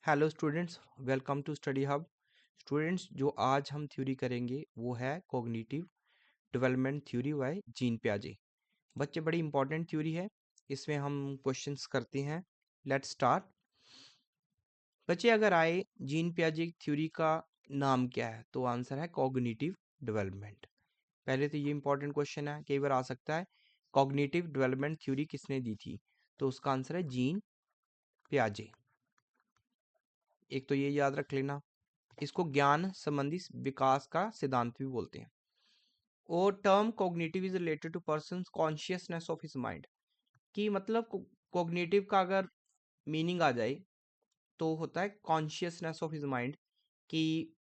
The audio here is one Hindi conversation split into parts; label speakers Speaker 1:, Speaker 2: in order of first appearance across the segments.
Speaker 1: Hello students, welcome to Study Hub. Students, जो आज हम थ्योरी करेंगे वो है cognitive development theory by Jean पियाजे। बच्चे, बड़ी इंपॉर्टेंट थ्योरी है। इसमें हम क्वेश्चंस करते हैं। Let's start. बच्चे, अगर आए जीन पियाजे थ्योरी का नाम क्या है तो आंसर है कॉग्निटिव डेवलपमेंट। पहले तो ये इंपॉर्टेंट क्वेश्चन है, कई बार आ सकता है। कॉग्निटिव डेवलपमेंट थ्योरी किसने दी थी? तो उसका आंसर है जीन पियाजे। एक तो ये याद रख लेना। इसको ज्ञान संबंधी विकास का सिद्धांत भी बोलते हैं। और term cognitive is related to person consciousness of his mind. कि मतलब कॉग्निटिव का अगर मीनिंग आ जाए तो होता है कॉन्शियसनेस ऑफ हिज माइंड, कि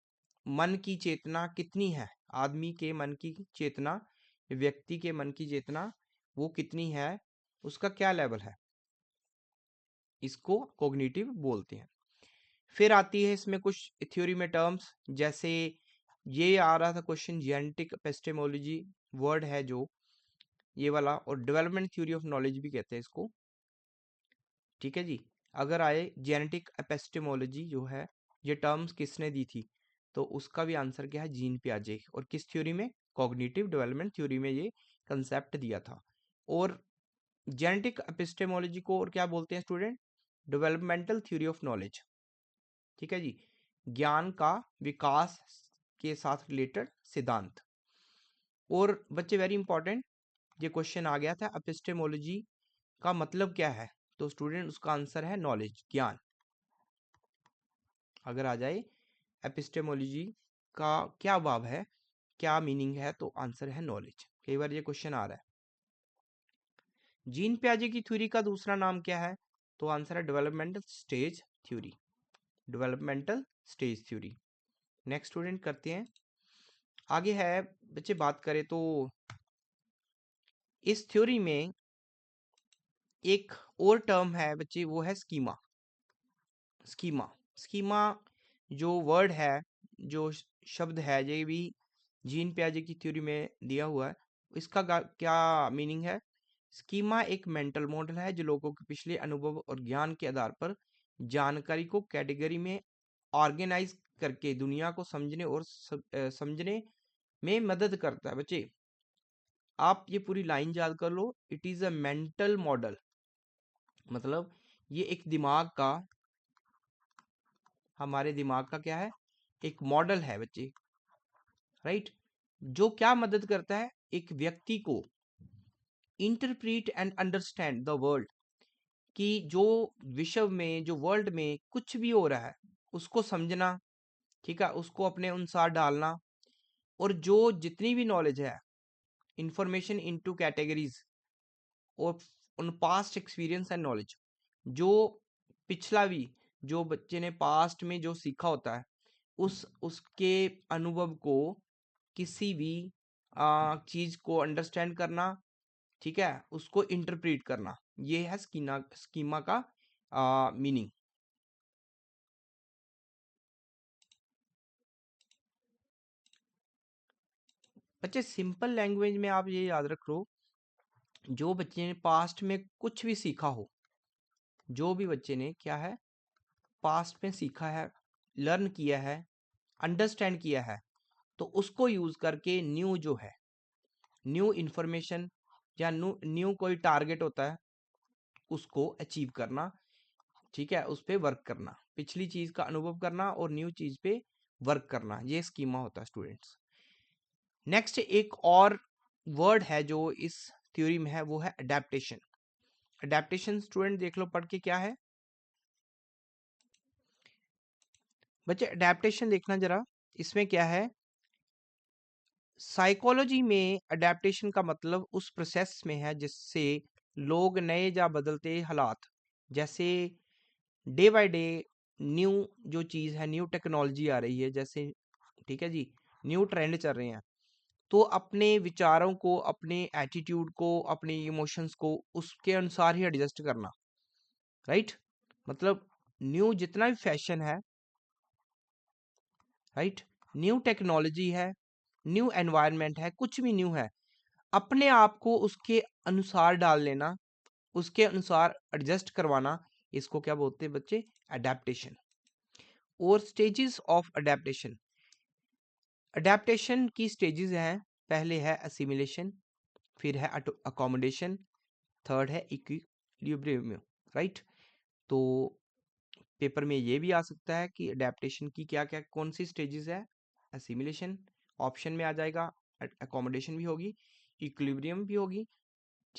Speaker 1: मन की चेतना कितनी है, आदमी के मन की चेतना, व्यक्ति के मन की चेतना वो कितनी है, उसका क्या लेवल है, इसको कॉग्निटिव बोलते हैं। फिर आती है इसमें कुछ थ्योरी में टर्म्स, जैसे ये आ रहा था क्वेश्चन, जेनेटिक एपिस्टेमोलॉजी वर्ड है जो ये वाला, और डेवलपमेंट थ्योरी ऑफ नॉलेज भी कहते हैं इसको। ठीक है जी। अगर आए जेनेटिक एपिस्टेमोलॉजी जो है, ये टर्म्स किसने दी थी? तो उसका भी आंसर क्या है? जीन पियाजे। और किस थ्योरी में? कॉग्निटिव डेवलपमेंट थ्योरी में ये कंसेप्ट दिया था। और जेनेटिक एपिस्टेमोलॉजी को और क्या बोलते हैं student? Developmental theory of knowledge. ठीक है जी। ज्ञान का विकास के साथ रिलेटेड सिद्धांत। और बच्चे, वेरी इंपॉर्टेंट, ये क्वेश्चन आ गया था, एपिस्टेमोलॉजी का मतलब क्या है? तो स्टूडेंट उसका आंसर है नॉलेज, ज्ञान। अगर आ जाए एपिस्टेमोलॉजी का क्या भाव है, क्या मीनिंग है, तो आंसर है नॉलेज। कई बार ये क्वेश्चन आ रहा है। जीन पियाजे की थ्योरी का दूसरा नाम क्या है? तो आंसर है developmental stage theory. Developmental stage theory. Next student करते हैं। आगे है बच्चे, बात करें तो इस थ्योरी में एक और टर्म है बच्चे, वो है स्कीमा। स्कीमा स्कीमा जो वर्ड है, जो शब्द है, ये भी जीन पियाजे की थ्योरी में दिया हुआ है। इसका क्या मीनिंग है? स्कीमा एक मेंटल मॉडल है जो लोगों के पिछले अनुभव और ज्ञान के आधार पर जानकारी को कैटेगरी में ऑर्गेनाइज करके दुनिया को समझने और समझने में मदद करता है। बच्चे, आप ये पूरी लाइन याद कर लो। It is a mental model, मतलब ये एक दिमाग का, हमारे दिमाग का क्या है? एक मॉडल है बच्चे, राइट। जो क्या मदद करता है? एक व्यक्ति को interpret and understand the world, कि जो विश्व में, जो वर्ल्ड में कुछ भी हो रहा है उसको समझना, ठीक है, उसको अपने अनुसार डालना। और जो जितनी भी नॉलेज है, इंफॉर्मेशन इनटू कैटेगरीज, और उन पास्ट एक्सपीरियंस एंड नॉलेज, जो पिछला भी, जो बच्चे ने पास्ट में जो सीखा होता है, उसके अनुभव को, किसी भी चीज को अंडरस्टैंड करना, ठीक है, उसको इंटरप्रेट करना, ये है स्कीमा का मीनिंग। बच्चे, सिंपल लैंग्वेज में आप ये याद रख लो, जो बच्चे ने पास्ट में कुछ भी सीखा हो, जो भी बच्चे ने क्या है, पास्ट में सीखा है, लर्न किया है, अंडरस्टैंड किया है, तो उसको यूज करके न्यू जो है, न्यू इंफॉर्मेशन या न्यू कोई टारगेट होता है, उसको अचीव करना, ठीक है, उस पे वर्क करना, पिछली चीज का अनुभव करना और न्यू चीज पे वर्क करना, ये स्कीमा होता है स्टूडेंट्स। नेक्स्ट एक और वर्ड है जो इस थ्योरी में है, वो है अडेप्टेशन। अडेप्टेशन स्टूडेंट देख लो पढ़ के, क्या है बच्चे? अडेप्टेशन देखना जरा, इसमें क्या है? साइकोलॉजी में अडेप्टेशन का मतलब उस प्रोसेस में है जिससे लोग नए या बदलते हालात, जैसे डे बाय डे न्यू जो चीज़ है, न्यू टेक्नोलॉजी आ रही है, जैसे, ठीक है जी, न्यू ट्रेंड चल रहे हैं, तो अपने विचारों को, अपने एटीट्यूड को, अपने इमोशंस को उसके अनुसार ही एडजस्ट करना, राइट। मतलब न्यू जितना भी फैशन है, राइट, न्यू टेक्नोलॉजी है, न्यू एनवायरनमेंट है, कुछ भी न्यू है, अपने आप को उसके अनुसार डाल लेना, उसके अनुसार एडजस्ट करवाना, इसको क्या बोलते हैं बच्चे? अडेप्टेशन। और स्टेजेस ऑफ अडेप्टेशन। अडेप्टेशन की स्टेजेस हैं, पहले है असिमिलेशन, फिर है अकोमोडेशन, थर्ड है इक्विलिब्रियम, राइट। तो पेपर में ये भी आ सकता है कि अडेप्टेशन की क्या क्या कौन सी स्टेजेस है। असिमिलेशन ऑप्शन में आ जाएगा, अकोमोडेशन भी होगी, इक्विलिब्रियम भी होगी,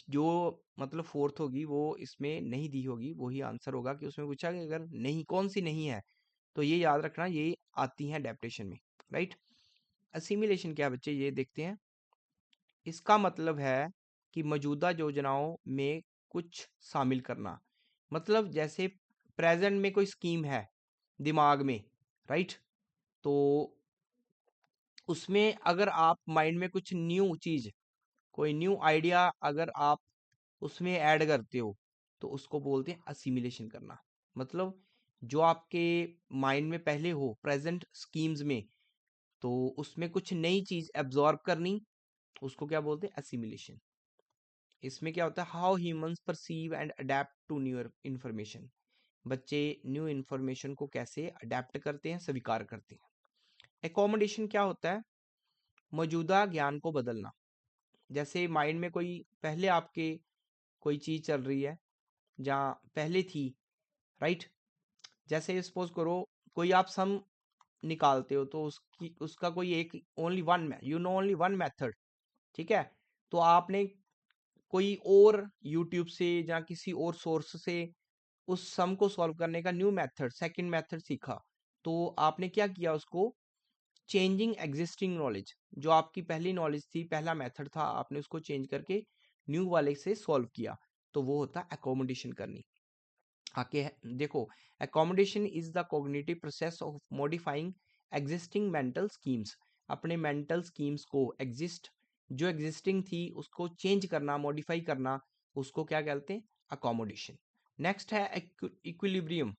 Speaker 1: जो मतलब फोर्थ होगी वो इसमें नहीं दी होगी, वही आंसर होगा कि उसमें पूछा कि अगर नहीं कौन सी नहीं है तो ये याद रखना, ये आती हैं अडेप्टेशन में, राइट। असिमिलेशन क्या बच्चे, ये देखते हैं। इसका मतलब है कि मौजूदा योजनाओं में कुछ शामिल करना, मतलब जैसे प्रेजेंट में कोई स्कीम है दिमाग में, राइट। तो उसमें अगर आप माइंड में कुछ न्यू चीज, कोई न्यू आइडिया अगर आप उसमें ऐड करते हो तो उसको बोलते हैं असिमिलेशन करना। मतलब जो आपके माइंड में पहले हो प्रेजेंट स्कीम्स में, तो उसमें कुछ नई चीज एब्जॉर्ब करनी, उसको क्या बोलते हैं, असिमिलेशन। इसमें क्या होता है, how humans perceive and adapt to new information. बच्चे न्यू इंफॉर्मेशन को कैसे अडेप्ट करते हैं, स्वीकार करते हैं। एकोमोडेशन क्या होता है, मौजूदा ज्ञान को बदलना। जैसे माइंड में कोई पहले आपके कोई चीज चल रही है जहाँ पहले थी, राइट। जैसे सपोज करो कोई आप सम निकालते हो तो उसकी उसका कोई एक only one, you know only one method, ठीक है। तो आपने कोई और यूट्यूब से या किसी और सोर्स से उस सम को सॉल्व करने का न्यू मेथड, सेकंड मेथड सीखा, तो आपने क्या किया, उसको चेंजिंग एग्जिस्टिंग नॉलेज, जो आपकी पहली नॉलेज थी, पहला मेथड था, आपने उसको चेंज करके न्यू वाले से सॉल्व किया, तो वो होता है अकोमोडेशन करनी। आके देखो, accommodation is the cognitive process of modifying existing mental schemes. अपने मेंटल स्कीम्स को जो एग्जिस्टिंग थी उसको चेंज करना, मॉडिफाई करना, उसको क्या कहते हैं, अकोमोडेशन। नेक्स्ट है इक्विलिब्रियम।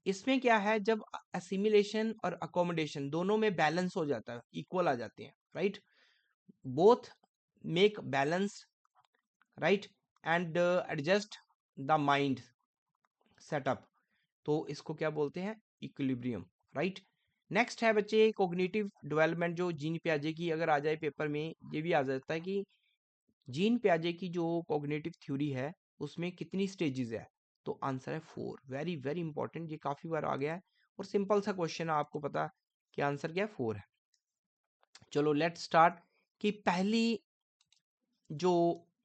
Speaker 1: इसमें क्या है, जब असिमिलेशन और अकोमोडेशन दोनों में बैलेंस हो जाता है, इक्वल आ जाते हैं, right. Both make balance, right, and adjust the mind setup, तो इसको क्या बोलते हैं, इक्विलिब्रियम, राइट। नेक्स्ट है बच्चे कॉग्निटिव डेवलपमेंट, जो जीन पियाजे की अगर आ जाए पेपर में, ये भी आ जाता है कि जीन पियाजे की जो कॉग्निटिव थ्योरी है उसमें कितनी स्टेजेस है, तो आंसर है 4। वेरी वेरी इंपॉर्टेंट, ये काफी बार आ गया है और सिंपल सा क्वेश्चन है, आपको पता कि आंसर क्या है, 4 है। चलो लेट्स स्टार्ट कि पहली जो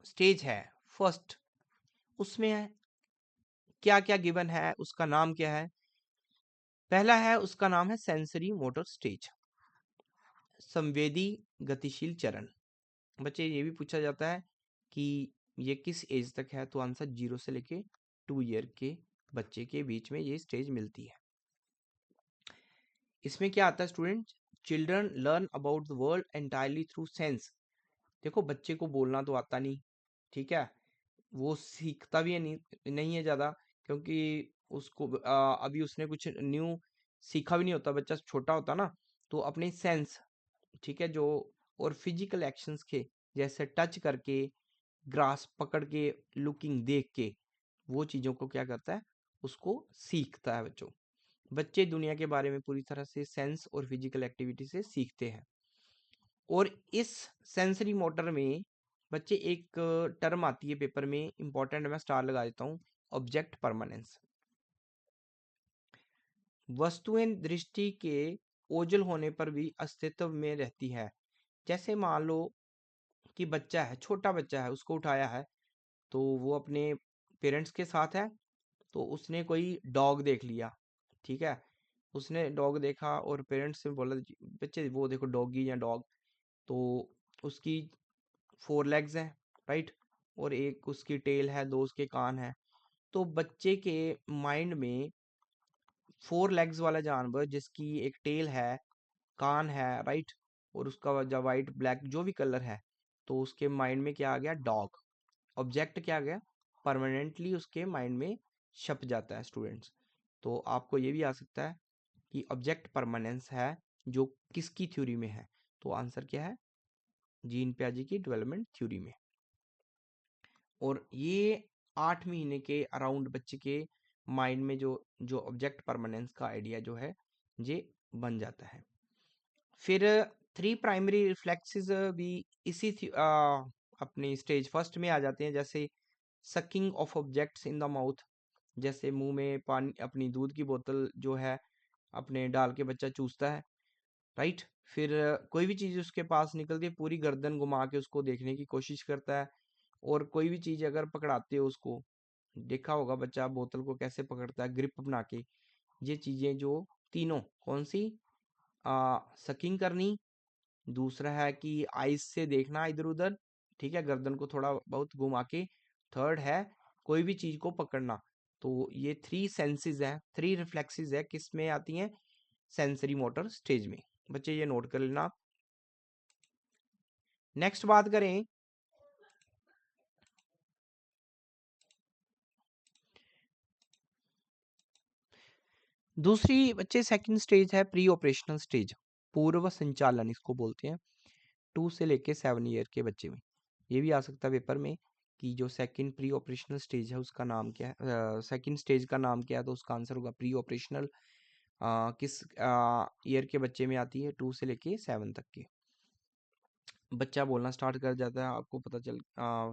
Speaker 1: स्टेज है फर्स्ट, उसमें क्या क्या गिवन है, उसका नाम क्या है। पहला है, उसका नाम है सेंसरी मोटर स्टेज, संवेदी गतिशील चरण। बच्चे ये भी पूछा जाता है कि ये किस एज तक है, तो आंसर 0 से लेके 2 ईयर के बच्चे के बीच में ये स्टेज मिलती है। इसमें क्या आता है student, children learn about the world entirely through sense. देखो बच्चे को बोलना तो आता नहीं, ठीक है, वो सीखता भी है नहीं है ज़्यादा, क्योंकि उसको अभी उसने कुछ न्यू सीखा भी नहीं होता, बच्चा छोटा होता ना, तो अपनी सेंस, ठीक है, जो और फिजिकल एक्शंस के, जैसे टच करके, ग्रास पकड़ के, लुकिंग देख के, वो चीज़ों को क्या करता है, उसको सीखता है। बच्चे दुनिया के बारे में पूरी तरह से सेंस और फिजिकल एक्टिविटी से सीखते हैं। और इस सेंसरी मोटर में बच्चे एक टर्म आती है पेपर में, इंपॉर्टेंट, मैं स्टार लगा देता हूँ, ऑब्जेक्ट परमानेंस। वस्तुएं दृष्टि के ओझल होने पर भी अस्तित्व में रहती है। जैसे मान लो कि बच्चा है, छोटा बच्चा है, उसको उठाया है, तो वो अपने पेरेंट्स के साथ है, तो उसने कोई डॉग देख लिया, ठीक है, उसने डॉग देखा और पेरेंट्स से बोला, बच्चे वो देखो डॉगी या डॉग, तो उसकी 4 लेग्स हैं, राइट, और एक उसकी टेल है, 2 उसके कान है। तो बच्चे के माइंड में 4 लेग्स वाला जानवर जिसकी एक टेल है, कान है, राइट, और उसका जो वाइट ब्लैक जो भी कलर है, तो उसके माइंड में क्या आ गया, डॉग। ऑब्जेक्ट क्या आ गया, परमानेंटली उसके माइंड में छप जाता है स्टूडेंट्स। तो आपको ये भी आ सकता है कि ऑब्जेक्ट परमानेंस है जो किसकी थ्योरी में है, तो आंसर क्या है, जीन पियाजे की डेवलपमेंट थ्योरी में। और ये 8 महीने के अराउंड बच्चे के माइंड में जो जो ऑब्जेक्ट परमानेंस का आइडिया जो है ये बन जाता है। फिर 3 प्राइमरी रिफ्लेक्सेस भी इसी अपनी स्टेज फर्स्ट में आ जाते हैं, जैसे sucking of objects in the mouth, जैसे मुंह में पानी अपनी दूध की बोतल जो है अपने डाल के बच्चा चूसता है, राइट। फिर कोई भी चीज़ उसके पास निकलती है पूरी गर्दन घुमा के उसको देखने की कोशिश करता है, और कोई भी चीज़ अगर पकड़ाते हो उसको, देखा होगा बच्चा बोतल को कैसे पकड़ता है ग्रिप बना के। ये चीज़ें जो तीनों कौन सी, सकिंग करनी, दूसरा है कि आइज से देखना इधर उधर, ठीक है, गर्दन को थोड़ा बहुत घुमा के, थर्ड है कोई भी चीज को पकड़ना। तो ये 3 सेंसेस हैं, 3 रिफ्लेक्सेस है, किस में आती हैं, सेंसरी मोटर स्टेज में। बच्चे ये नोट कर लेना आप। नेक्स्ट बात करें, दूसरी बच्चे सेकंड स्टेज है प्री ऑपरेशनल स्टेज, पूर्व संचालन इसको बोलते हैं। 2 से लेके 7 ईयर के बच्चे में ये भी आ सकता है पेपर में कि जो सेकंड प्री ऑपरेशनल स्टेज है उसका नाम क्या है, सेकंड स्टेज का नाम क्या है, तो उसका आंसर होगा प्री ऑपरेशनल। किस ईयर के बच्चे में आती है, 2 से लेके 7 तक के। बच्चा बोलना स्टार्ट कर जाता है, आपको पता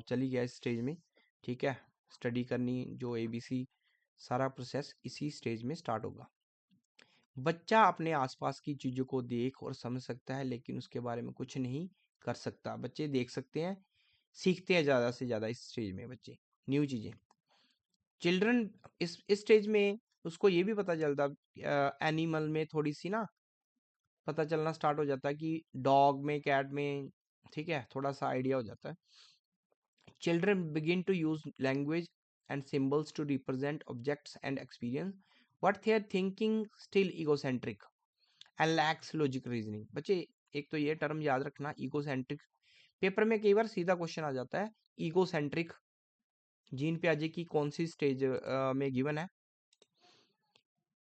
Speaker 1: चली गया इस स्टेज में, ठीक है। स्टडी करनी जो ABC सारा प्रोसेस इसी स्टेज में स्टार्ट होगा। बच्चा अपने आसपास की चीज़ों को देख और समझ सकता है, लेकिन उसके बारे में कुछ नहीं कर सकता। बच्चे देख सकते हैं, सीखते हैं ज़्यादा से ज़्यादा इस स्टेज में बच्चे न्यू चीज़ें। चिल्ड्रन इस स्टेज में उसको ये भी पता चलता, एनिमल में थोड़ी सी ना पता चलना स्टार्ट हो जाता है कि डॉग में, कैट में, ठीक है, थोड़ा सा आइडिया हो जाता है। Children begin to use language and symbols to represent objects and experience, but they are thinking still egocentric and lacks logic reasoning. बच्चे एक तो ये टर्म याद रखना, इगोसेंट्रिक। पेपर में कई बार सीधा क्वेश्चन आ जाता है, इगोसेंट्रिक जीन पियाजे की कौन सी स्टेज में गिवन है।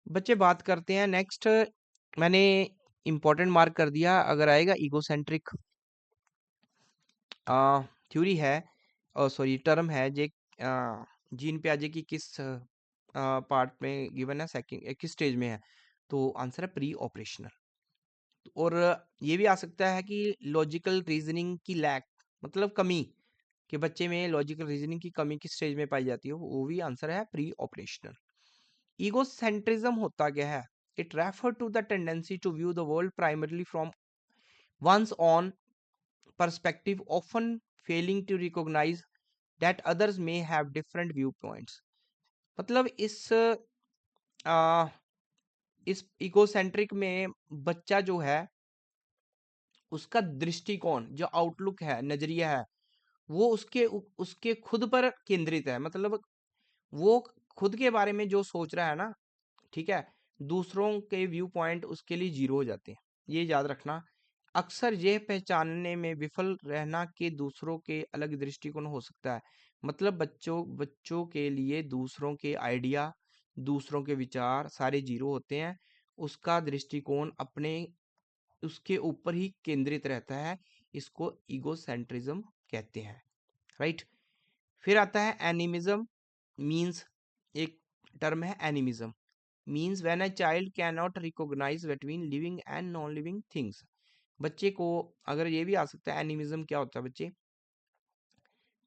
Speaker 1: बच्चे बात करते हैं नेक्स्ट, मैंने इंपॉर्टेंट मार्क कर दिया, अगर आएगा इगोसेंट्रिक थ्योरी है, और सॉरी टर्म है, जे जीन पियाजे की किस पार्ट में गिवन है, सेकंड किस स्टेज में है, तो आंसर है प्री ऑपरेशनल। और ये भी आ सकता है कि लॉजिकल रीजनिंग की लैक, मतलब कमी, कि बच्चे में लॉजिकल रीजनिंग की कमी किस स्टेज में पाई जाती है, वो भी आंसर है प्री ऑपरेशनल। ईगोसेंट्रिज्म होता क्या है, it refer to the tendency to view the world primarily from one's own perspective, often failing to recognize that others may have different viewpoints। मतलब आ, इस इकोसेंट्रिक में बच्चा जो है उसका दृष्टिकोण, जो आउटलुक है, नजरिया है, वो उसके खुद पर केंद्रित है। मतलब वो खुद के बारे में जो सोच रहा है ना, ठीक है, दूसरों के व्यू पॉइंट उसके लिए जीरो हो जाते हैं। ये याद रखना। अक्सर यह पहचानने में विफल रहना कि दूसरों के अलग दृष्टिकोण हो सकता है। मतलब बच्चों के लिए दूसरों के आइडिया, दूसरों के विचार सारे जीरो होते हैं, उसका दृष्टिकोण अपने उसके ऊपर ही केंद्रित रहता है, इसको ईगोसेंट्रिज्म कहते हैं, राइट। फिर आता है एनिमिज्म, मींस एक टर्म है animism, means when a child can not recognise between living and non living things. बच्चे को, अगर ये भी आ सकता है एनिमिज्म क्या होता है,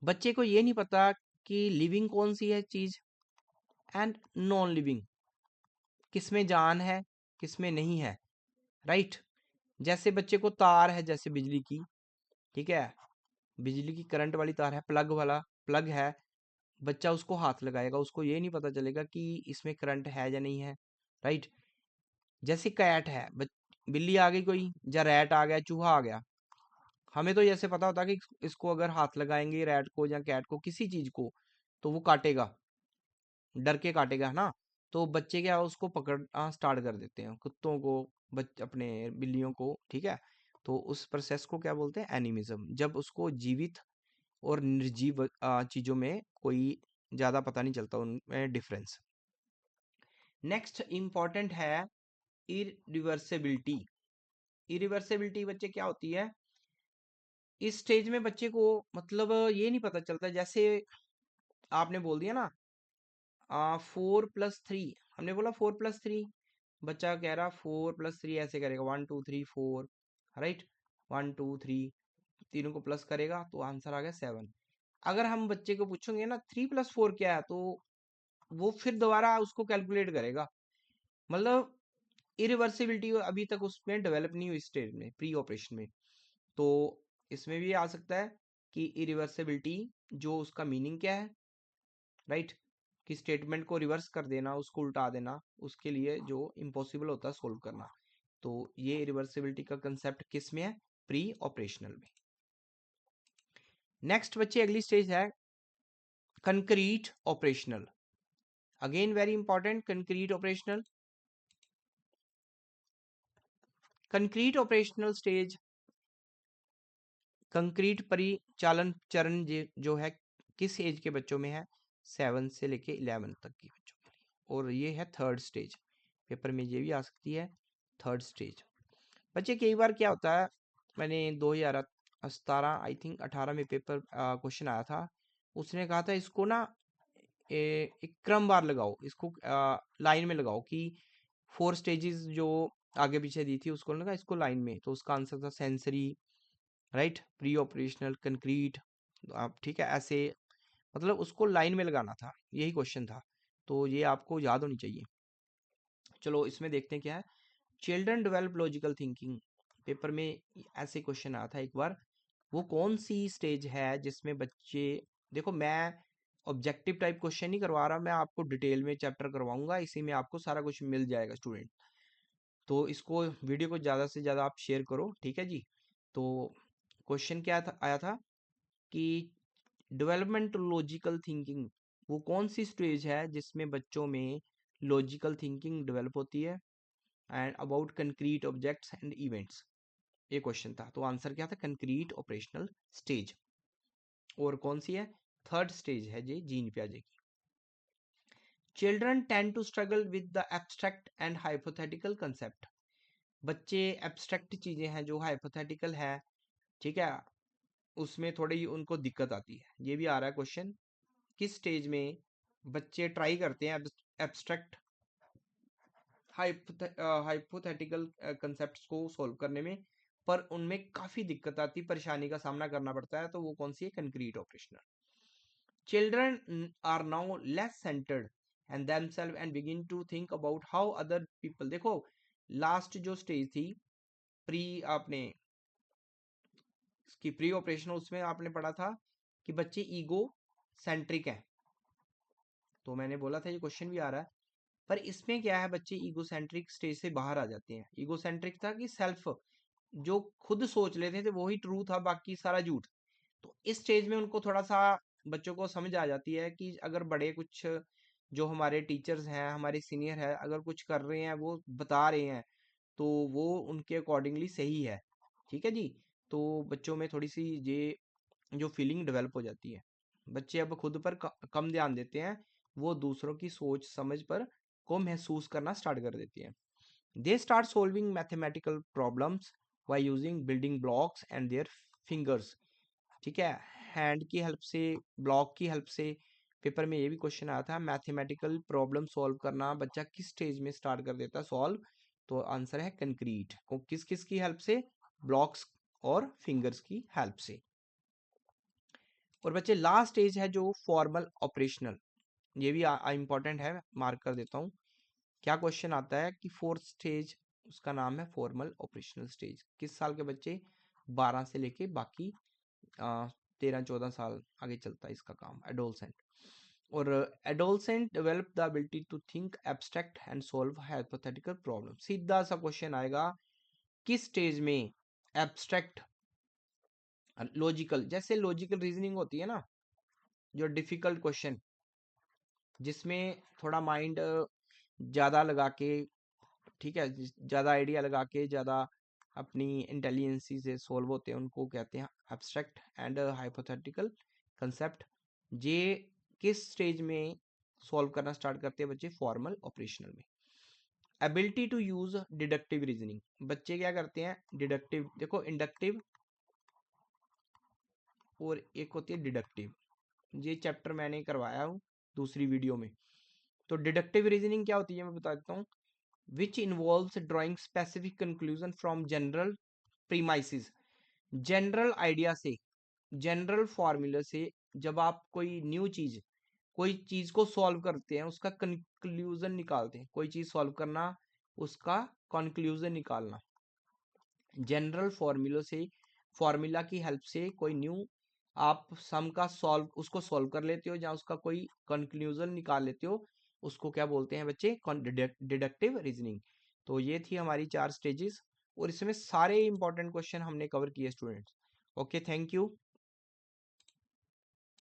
Speaker 1: बच्चे को ये नहीं पता कि लिविंग कौन सी है चीज एंड नॉन लिविंग, किसमें जान है किसमें नहीं है, राइट। जैसे बच्चे को तार है, जैसे बिजली की, ठीक है, बिजली की करंट वाली तार है, प्लग वाला प्लग है, बच्चा उसको हाथ लगाएगा, उसको ये नहीं पता चलेगा कि इसमें करंट है या नहीं है, राइट। जैसे कैट है, बिल्ली आ गई कोई, या रैट आ गया, चूहा आ गया, हमें तो जैसे पता होता है कि इसको अगर हाथ लगाएंगे रैट को या कैट को, किसी चीज को, तो वो काटेगा, डर के काटेगा, है ना। तो बच्चे क्या उसको पकड़ना स्टार्ट कर देते हैं, कुत्तों को, अपने बिल्लियों को, ठीक है। तो उस प्रोसेस को क्या बोलते हैं, एनिमिज्म, जब उसको जीवित और निर्जीव चीजों में कोई ज्यादा पता नहीं चलता, उनमें डिफरेंस। नेक्स्ट इंपॉर्टेंट है इरिवर्सिबिलिटी। इरिवर्सिबिलिटी बच्चे क्या होती है, इस स्टेज में बच्चे को मतलब ये नहीं पता चलता, जैसे आपने बोल दिया ना, 4+3, हमने बोला 4+3, बच्चा कह रहा 4+3 ऐसे करेगा 1 2 3 4, राइट, 1 2 3, तीनों को प्लस करेगा तो आंसर आ गया 7। अगर हम बच्चे को पूछेंगे ना 3+4 क्या है, तो वो फिर दोबारा उसको कैलकुलेट करेगा। मतलब इरिवर्सिबिलिटी अभी तक उसमें डेवलप नहीं हुई स्टेज में, प्री ऑपरेशन में। तो इसमें भी आ सकता है कि इरिवर्सिबिलिटी जो उसका मीनिंग क्या है, राइट, कि स्टेटमेंट को रिवर्स कर देना, उसको उल्टा देना, उसके लिए जो इम्पॉसिबल होता है सोल्व करना। तो ये इरिवर्सिबिलिटी का कंसेप्ट किस में है, प्री ऑपरेशनल में। नेक्स्ट बच्चे अगली स्टेज है concrete operational. Again very important, concrete operational. Concrete operational stage, concrete परिचालन चरण जो है किस एज के बच्चों में है, 7 से लेके 11 तक के बच्चों के लिए, और ये है थर्ड स्टेज। पेपर में ये भी आ सकती है थर्ड स्टेज। बच्चे कई बार क्या होता है, मैंने 2017 आई थिंक 18 में पेपर क्वेश्चन आया था, उसने कहा था इसको ना एक क्रमवार लगाओ, इसको लाइन में लगाओ कि 4 स्टेजेस जो आगे पीछे दी थी उसको लगा इसको लाइन में, तो उसका आंसर था sensory, right, pre operational, concrete. आप ठीक है ऐसे, मतलब उसको लाइन में लगाना था, यही क्वेश्चन था, तो ये आपको याद होनी चाहिए। चलो इसमें देखते हैं क्या है, children develop logical thinking. Paper में ऐसे क्वेश्चन आया था एक बार, वो कौन सी स्टेज है जिसमें बच्चे, देखो मैं ऑब्जेक्टिव टाइप क्वेश्चन नहीं करवा रहा, मैं आपको डिटेल में चैप्टर करवाऊंगा, इसी में आपको सारा कुछ मिल जाएगा स्टूडेंट। तो इसको वीडियो को ज़्यादा से ज़्यादा आप शेयर करो, ठीक है जी। तो क्वेश्चन क्या था, आया था कि डेवलपमेंट लॉजिकल थिंकिंग, वो कौन सी स्टेज है जिसमें बच्चों में लॉजिकल थिंकिंग डेवलप होती है, and about concrete objects and events, ये क्वेश्चन था। तो आंसर क्या था, कंक्रीट ऑपरेशनल स्टेज। और कौन सी है, थर्ड स्टेज है जी जीन पियाजे की। Children tend to struggle with the abstract and hypothetical concept. बच्चे एब्स्ट्रैक्ट चीजें हैं जो हाइपोथेटिकल है, ठीक है, उसमें थोड़ी उनको दिक्कत आती है। ये भी आ रहा है क्वेश्चन, किस स्टेज में बच्चे ट्राई करते हैं एब्स्ट्रैक्ट हाइपोथेटिकल कंसेप्ट्स को सॉल्व करने में, पर उनमें काफी दिक्कत आती, परेशानी का सामना करना पड़ता है, तो वो कौन सी है, concrete operational. Children are now less centred and themselves and begin to think about how other people. देखो लास्ट जो स्टेज थी प्री, आपने इसकी प्री ऑपरेशनल, उसमें आपने पढ़ा था कि बच्चे ईगो सेंट्रिक हैं, तो मैंने बोला था ये क्वेश्चन भी आ रहा है, पर इसमें क्या है, बच्चे ईगोसेंट्रिक स्टेज से बाहर आ जाते हैं। ईगोसेंट्रिक था कि सेल्फ, जो खुद सोच लेते थे वही ट्रू था, बाकी सारा झूठ। तो इस स्टेज में उनको थोड़ा सा बच्चों को समझ आ जाती है कि अगर बड़े कुछ, जो हमारे टीचर्स हैं, हमारे सीनियर है, अगर कुछ कर रहे हैं, वो बता रहे हैं, तो वो उनके अकॉर्डिंगली सही है, ठीक है जी। तो बच्चों में थोड़ी सी ये जो फीलिंग डेवलप हो जाती है, बच्चे अब खुद पर कम ध्यान देते हैं, वो दूसरों की सोच समझ पर को महसूस करना स्टार्ट कर देते हैं। They start solving mathematical problems by using building blocks and their fingers, ठीक है, हैंड की हेल्प से, ब्लॉक की हेल्प से। पेपर में ये भी क्वेश्चन आया था, मैथमेटिकल प्रॉब्लम सॉल्व करना बच्चा किस स्टेज में स्टार्ट कर देता है सॉल्व, तो आंसर है कंक्रीट को, किस किस की हेल्प से, ब्लॉक्स और फिंगर्स की हेल्प से। और बच्चे लास्ट स्टेज है जो फॉर्मल ऑपरेशनल, ये भी इंपॉर्टेंट है, मार्क कर देता हूँ। क्या क्वेश्चन आता है कि फोर्थ स्टेज, उसका नाम है फॉर्मल ऑपरेशनल स्टेज, किस साल के बच्चे, 12 से लेके बाकी 13-14 साल आगे चलता है इसका काम, एडोलसेंट। और adolescent develop the ability to think abstract and solve hypothetical problem. सीधा सा क्वेश्चन आएगा, किस स्टेज में एब्स्ट्रैक्ट लॉजिकल, जैसे लॉजिकल रीजनिंग होती है ना, जो डिफिकल्ट क्वेश्चन जिसमें थोड़ा माइंड ज़्यादा लगा के, ठीक है, ज़्यादा आइडिया लगा के, ज़्यादा अपनी इंटेलिजेंसी से सॉल्व होते हैं, उनको कहते हैं एब्स्ट्रैक्ट एंड हाइपोथेटिकल कंसेप्ट। ये किस स्टेज में सॉल्व करना स्टार्ट करते हैं बच्चे, फॉर्मल ऑपरेशनल में। Ability to use deductive reasoning, बच्चे क्या करते हैं, डिडक्टिव, देखो इंडक्टिव और एक होती है डिडक्टिव, ये चैप्टर मैंने करवाया हूँ दूसरी वीडियो में। तो डिडक्टिव रीजनिंग क्या होती है मैं बता देता हूँ, which involves drawing specific conclusion from general premises. General idea से, जनरल फॉर्मूला से जब आप कोई चीज को सॉल्व करते हैं, उसका कंक्लूजन निकालते हैं, कोई चीज सॉल्व करना, उसका कंक्लूजन निकालना, जनरल फॉर्मूला से, फॉर्मूला की हेल्प से कोई न्यू आप सम का सॉल्व उसको सॉल्व कर लेते हो या उसका कोई कंक्लूजन निकाल लेते हो, उसको क्या बोलते हैं बच्चे, डिडक्टिव रीजनिंग। तो ये थी हमारी 4 स्टेजेस और इसमें सारे इंपॉर्टेंट क्वेश्चन हमने कवर किए स्टूडेंट्स। Okay, thank you.